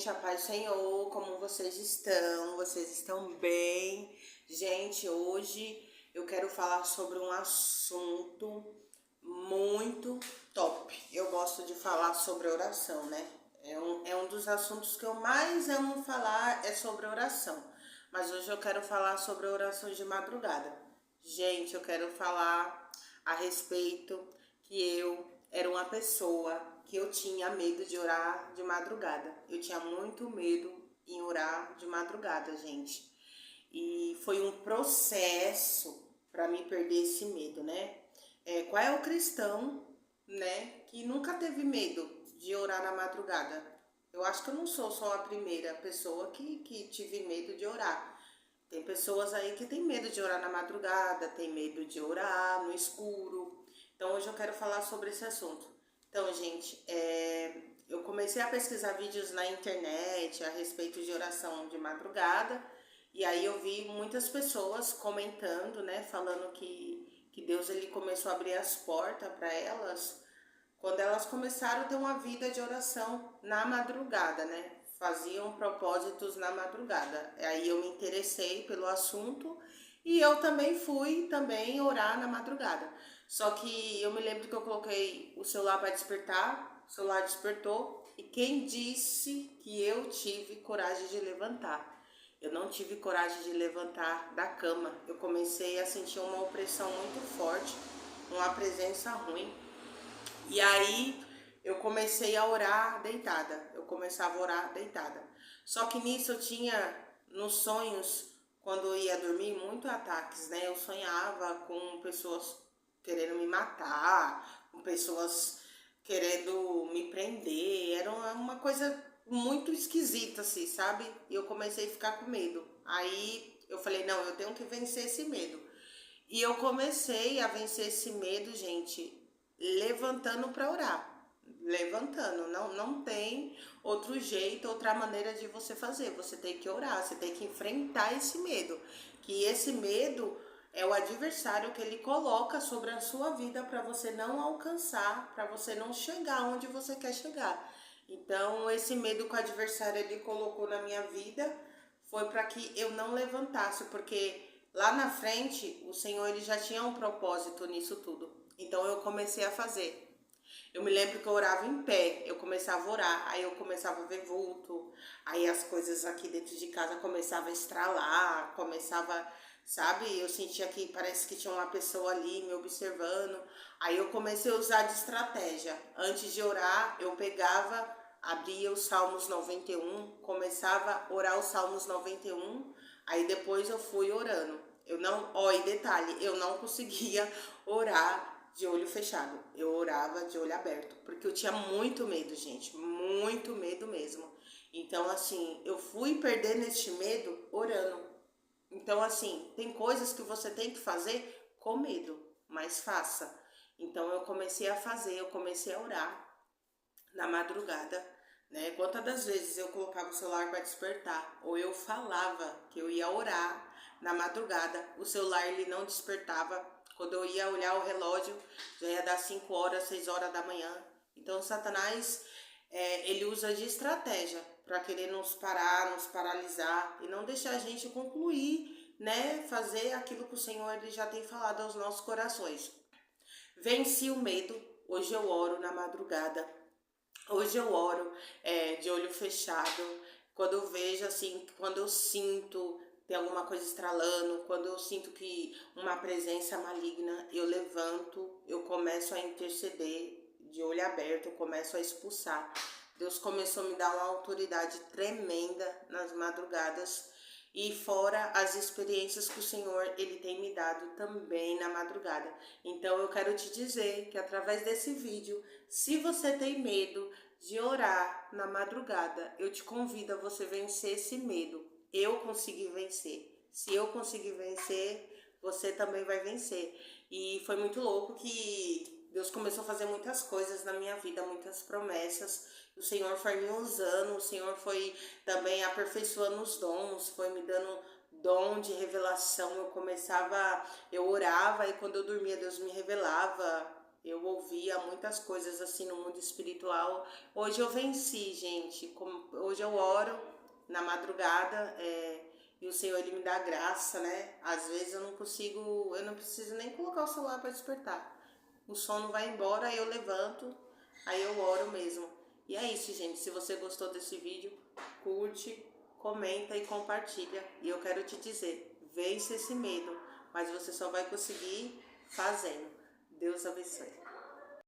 Gente, a paz do Senhor, como vocês estão? Vocês estão bem? Gente, hoje eu quero falar sobre um assunto muito top. Eu gosto de falar sobre oração, né? É um dos assuntos que eu mais amo falar, é sobre oração. Mas hoje eu quero falar sobre orações de madrugada. Gente, eu quero falar a respeito que eu era uma pessoa que eu tinha medo de orar de madrugada. Eu tinha muito medo em orar de madrugada, gente. E foi um processo para mim perder esse medo, né? Qual é o cristão, né, que nunca teve medo de orar na madrugada? Eu acho que eu não sou só a primeira pessoa que tive medo de orar. Tem pessoas aí que tem medo de orar na madrugada, tem medo de orar no escuro. Então hoje eu quero falar sobre esse assunto. Então, gente, eu comecei a pesquisar vídeos na internet a respeito de oração de madrugada. E aí eu vi muitas pessoas comentando, né, falando que Deus ele começou a abrir as portas para elas quando elas começaram a ter uma vida de oração na madrugada, né? Faziam propósitos na madrugada. Aí eu me interessei pelo assunto e eu também fui também orar na madrugada. Só que eu me lembro que eu coloquei o celular para despertar, o celular despertou e quem disse que eu tive coragem de levantar? Eu não tive coragem de levantar da cama. Eu comecei a sentir uma opressão muito forte, uma presença ruim. E aí eu comecei a orar deitada. Eu começava a orar deitada. Só que nisso eu tinha nos sonhos, quando eu ia dormir, muito ataques, né? Eu sonhava com pessoas querendo me matar, com pessoas querendo me prender. Era uma coisa muito esquisita, assim, sabe? E eu comecei a ficar com medo. Aí eu falei, não, eu tenho que vencer esse medo. E eu comecei a vencer esse medo, gente, levantando para orar. Levantando, não tem outro jeito, outra maneira de você fazer. Você tem que orar, você tem que enfrentar esse medo. Que esse medo é o adversário que ele coloca sobre a sua vida para você não alcançar, para você não chegar onde você quer chegar. Então, esse medo que o adversário ele colocou na minha vida foi para que eu não levantasse, porque lá na frente o Senhor ele já tinha um propósito nisso tudo. Então eu comecei a fazer. Eu me lembro que eu orava em pé, eu começava a orar, aí eu começava a ver vulto, aí as coisas aqui dentro de casa começavam a estralar, começava, sabe? Eu sentia que parece que tinha uma pessoa ali me observando. Aí eu comecei a usar de estratégia. Antes de orar, eu pegava, abria os Salmos 91, começava a orar os Salmos 91, aí depois eu fui orando. Eu não, ó, e detalhe, eu não conseguia orar de olho fechado. Eu orava de olho aberto, porque eu tinha muito medo, gente, muito medo mesmo. Então, assim, eu fui perdendo este medo orando. Então, assim, tem coisas que você tem que fazer com medo, mas faça. Então, eu comecei a fazer, eu comecei a orar na madrugada, né? Quantas das vezes eu colocava o celular para despertar, ou eu falava que eu ia orar na madrugada, o celular ele não despertava. Quando eu ia olhar o relógio, já ia dar 5 horas, 6 horas da manhã. Então, Satanás, ele usa de estratégia para querer nos parar, nos paralisar e não deixar a gente concluir, né? Fazer aquilo que o Senhor ele já tem falado aos nossos corações. Venci o medo, hoje eu oro na madrugada. Hoje eu oro de olho fechado, quando eu vejo assim, quando eu sinto tem alguma coisa estralando, quando eu sinto que uma presença maligna, eu levanto, eu começo a interceder de olho aberto, eu começo a expulsar. Deus começou a me dar uma autoridade tremenda nas madrugadas e fora as experiências que o Senhor ele tem me dado também na madrugada. Então eu quero te dizer que através desse vídeo, se você tem medo de orar na madrugada, eu te convido a você vencer esse medo. Eu consegui vencer. Se eu conseguir vencer, você também vai vencer. E foi muito louco que Deus começou a fazer muitas coisas na minha vida, muitas promessas. O Senhor foi me usando, o Senhor foi também aperfeiçoando os dons, foi me dando dom de revelação. Eu orava e quando eu dormia, Deus me revelava. Eu ouvia muitas coisas assim no mundo espiritual. Hoje eu venci, gente. Hoje eu oro na madrugada, e o Senhor ele me dá graça, né? Às vezes eu não consigo, eu não preciso nem colocar o celular para despertar. O sono vai embora, aí eu levanto, aí eu oro mesmo. E é isso, gente. Se você gostou desse vídeo, curte, comenta e compartilha. E eu quero te dizer, vence esse medo, mas você só vai conseguir fazendo. Deus abençoe.